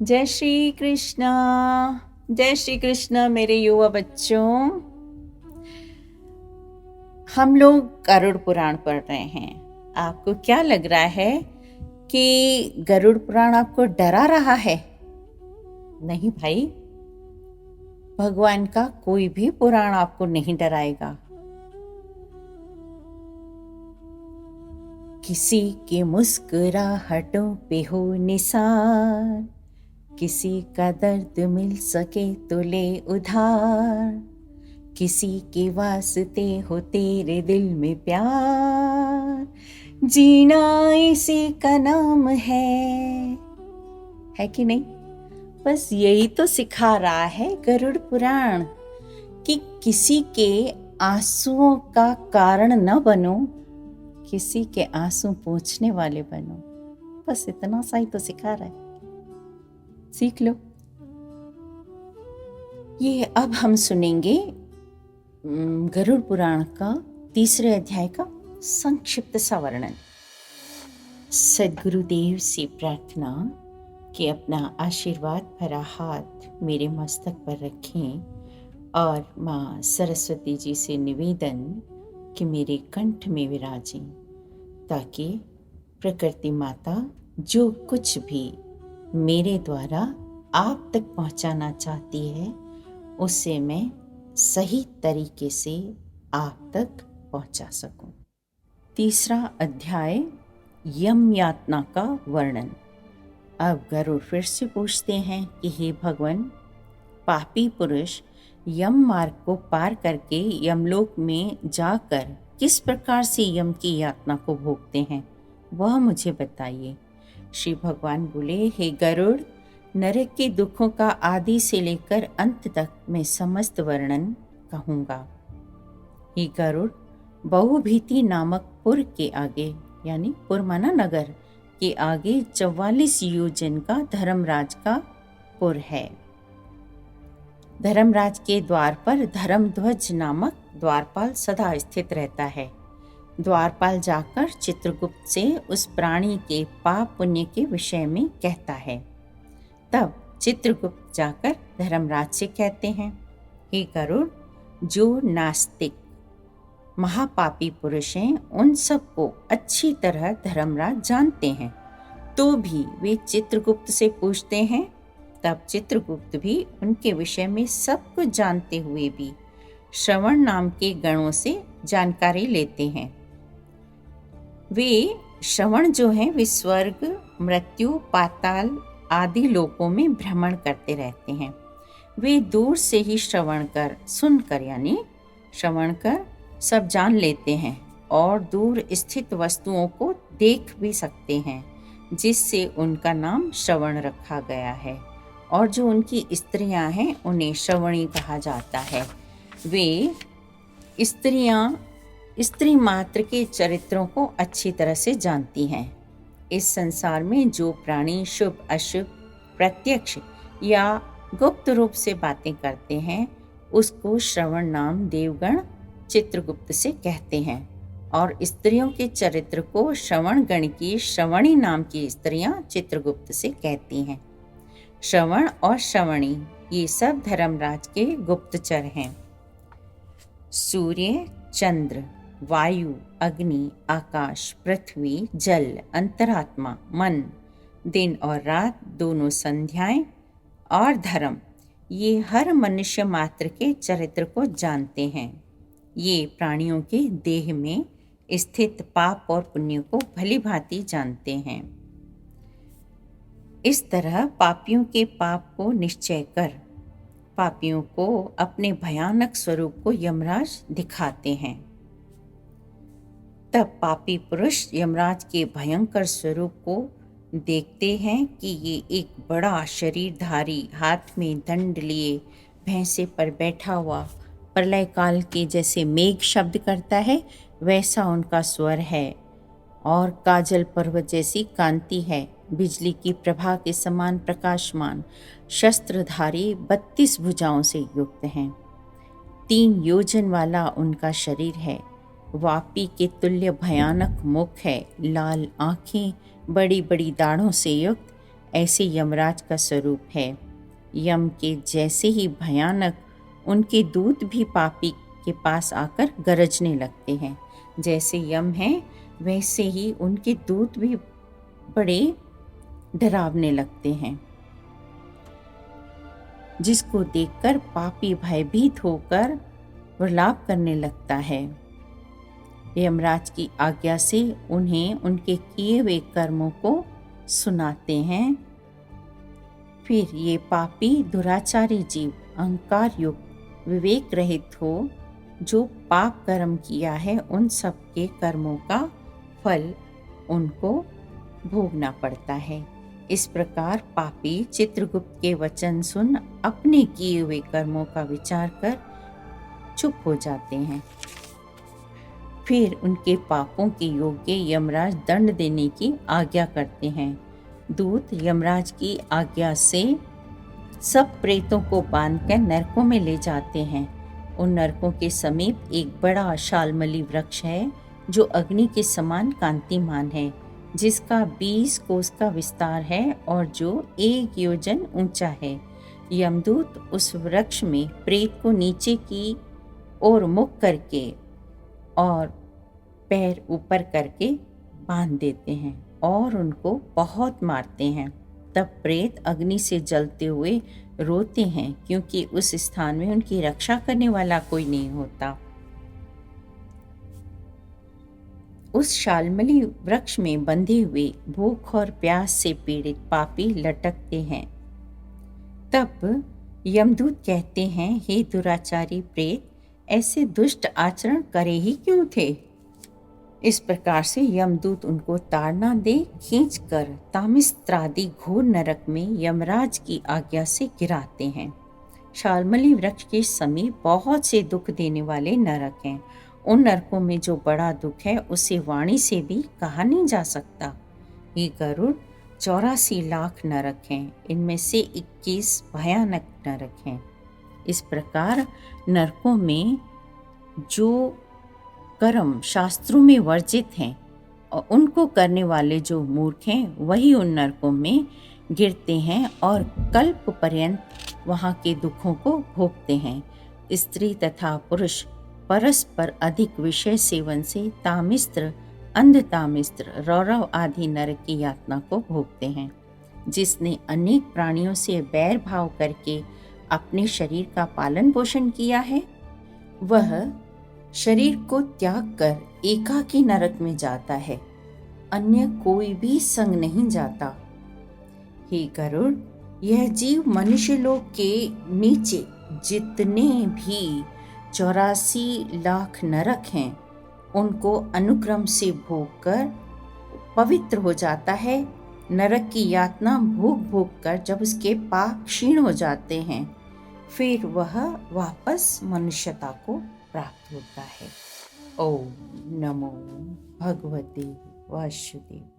जय श्री कृष्ण। जय श्री कृष्ण मेरे युवा बच्चों। हम लोग गरुड़ पुराण पढ़ रहे हैं। आपको क्या लग रहा है कि गरुड़ पुराण आपको डरा रहा है? नहीं भाई, भगवान का कोई भी पुराण आपको नहीं डराएगा। किसी के मुस्कुराहटों पे हो निसार, किसी का दर्द मिल सके तो ले उधार, किसी के वास्ते हो तेरे दिल में प्यार, जीना इसी का नाम है कि नहीं? बस यही तो सिखा रहा है गरुड़ पुराण कि किसी के आंसुओं का कारण न बनो, किसी के आंसू पोंछने वाले बनो। बस इतना सा ही तो सिखा रहा है, सीख लो। ये अब हम सुनेंगे गरुड़ पुराण का 3 अध्याय का संक्षिप्त सा वर्णन। सद्गुरुदेव से प्रार्थना कि अपना आशीर्वाद भरा हाथ मेरे मस्तक पर रखें और माँ सरस्वती जी से निवेदन कि मेरे कंठ में विराजें, ताकि प्रकृति माता जो कुछ भी मेरे द्वारा आप तक पहुँचाना चाहती है उसे मैं सही तरीके से आप तक पहुँचा सकूं। 3 अध्याय यम यातना का वर्णन। अब गरुड़ फिर से पूछते हैं कि हे भगवान, पापी पुरुष यम मार्ग को पार करके यमलोक में जाकर किस प्रकार से यम की यातना को भोगते हैं, वह मुझे बताइए। श्री भगवान बोले, हे गरुड़, नरक के दुखों का आदि से लेकर अंत तक मैं समस्त वर्णन कहूँगा। हे गरुड़, बहुभीति नामक पुर के आगे, यानी पुर माना नगर के आगे 44 योजन का धर्मराज का पुर है। धर्मराज के द्वार पर धर्मध्वज नामक द्वारपाल सदा स्थित रहता है। द्वारपाल जाकर चित्रगुप्त से उस प्राणी के पाप पुण्य के विषय में कहता है। तब चित्रगुप्त जाकर धर्मराज से कहते हैं, हे गरुड़, जो नास्तिक महापापी पुरुष हैं उन सबको अच्छी तरह धर्मराज जानते हैं, तो भी वे चित्रगुप्त से पूछते हैं। तब चित्रगुप्त भी उनके विषय में सब कुछ जानते हुए भी श्रवण नाम के गणों से जानकारी लेते हैं। वे श्रवण जो हैं वे स्वर्ग, मृत्यु, पाताल आदि लोकों में भ्रमण करते रहते हैं। वे दूर से ही श्रवण कर, सुनकर यानी श्रवण कर सब जान लेते हैं और दूर स्थित वस्तुओं को देख भी सकते हैं, जिससे उनका नाम श्रवण रखा गया है। और जो उनकी स्त्रियां हैं उन्हें श्रवणी कहा जाता है। वे स्त्रियां स्त्री मात्र के चरित्रों को अच्छी तरह से जानती हैं। इस संसार में जो प्राणी शुभ अशुभ प्रत्यक्ष या गुप्त रूप से बातें करते हैं उसको श्रवण नाम देवगण चित्रगुप्त से कहते हैं, और स्त्रियों के चरित्र को श्रवण गण की श्रवणी नाम की स्त्रियां चित्रगुप्त से कहती हैं। श्रवण और श्रवणी ये सब धर्मराज के गुप्तचर हैं। सूर्य, चंद्र, वायु, अग्नि, आकाश, पृथ्वी, जल, अंतरात्मा, मन, दिन और रात, दोनों संध्याएं और धर्म, ये हर मनुष्य मात्र के चरित्र को जानते हैं। ये प्राणियों के देह में स्थित पाप और पुण्य को भली भांति जानते हैं। इस तरह पापियों के पाप को निश्चय कर पापियों को अपने भयानक स्वरूप को यमराज दिखाते हैं। तब पापी पुरुष यमराज के भयंकर स्वरूप को देखते हैं कि ये एक बड़ा शरीरधारी, हाथ में दंड लिए भैंसे पर बैठा हुआ, प्रलय काल के जैसे मेघ शब्द करता है वैसा उनका स्वर है, और काजल पर्वत जैसी कांति है, बिजली की प्रभा के समान प्रकाशमान, शस्त्रधारी 32 भुजाओं से युक्त हैं। 3 योजन वाला उनका शरीर है, वापी के तुल्य भयानक मुख है, लाल आंखें, बड़ी बड़ी दाढ़ों से युक्त, ऐसे यमराज का स्वरूप है। यम के जैसे ही भयानक उनके दूत भी पापी के पास आकर गरजने लगते हैं। जैसे यम हैं वैसे ही उनके दूत भी बड़े डरावने लगते हैं, जिसको देखकर पापी भयभीत होकर विलाप करने लगता है। यमराज की आज्ञा से उन्हें उनके किए हुए कर्मों को सुनाते हैं। फिर ये पापी दुराचारी जीव अहंकार युक्त विवेक रहित हो जो पाप कर्म किया है, उन सब के कर्मों का फल उनको भोगना पड़ता है। इस प्रकार पापी चित्रगुप्त के वचन सुन अपने किए हुए कर्मों का विचार कर चुप हो जाते हैं। फिर उनके पापों के योग्य यमराज दंड देने की आज्ञा करते हैं। दूत यमराज की आज्ञा से सब प्रेतों को बांधकर नरकों में ले जाते हैं। उन नरकों के समीप एक बड़ा शालमली वृक्ष है जो अग्नि के समान कांतिमान है, जिसका 20 कोस का विस्तार है और जो 1 योजन ऊंचा है। यमदूत उस वृक्ष में प्रेत को नीचे की ओर मुख करके और पैर ऊपर करके बांध देते हैं और उनको बहुत मारते हैं। तब प्रेत अग्नि से जलते हुए रोते हैं, क्योंकि उस स्थान में उनकी रक्षा करने वाला कोई नहीं होता। उस शालमली वृक्ष में बंधे हुए भूख और प्यास से पीड़ित पापी लटकते हैं। तब यमदूत कहते हैं, हे दुराचारी प्रेत, ऐसे दुष्ट आचरण करे ही क्यों थे? इस प्रकार से यमदूत उनको ताड़ना दे खींचकर तामिस्त्रादि घोर नरक में यमराज की आज्ञा से गिराते हैं। शालमली वृक्ष के समीप बहुत से दुख देने वाले नरक हैं। उन नरकों में जो बड़ा दुख है उसे वाणी से भी कहा नहीं जा सकता। ये गरुड़ 84 लाख नरक हैं, इनमें से 21 भयानक नरक हैं। इस प्रकार नरकों में जो कर्म शास्त्रों में वर्जित हैं और उनको करने वाले जो मूर्ख हैं वही उन नरकों में गिरते हैं और कल्प पर्यंत वहाँ के दुखों को भोगते हैं। स्त्री तथा पुरुष परस्पर अधिक विषय सेवन से तामिस्त्र, अंधतामिस्त्र, रौरव आदि नरक की यातना को भोगते हैं। जिसने अनेक प्राणियों से बैर भाव करके अपने शरीर का पालन पोषण किया है, वह शरीर को त्याग कर एकाकी नरक में जाता है, अन्य कोई भी संग नहीं जाता। हे गरुड़, यह जीव मनुष्य लोक के नीचे जितने भी 84 लाख नरक हैं, उनको अनुक्रम से भोग कर पवित्र हो जाता है। नरक की यातना भोग भोग कर जब उसके पाप क्षीण हो जाते हैं, फिर वह वापस मनुष्यता को प्राप्त होता है। ओम नमो भगवते वासुदेव।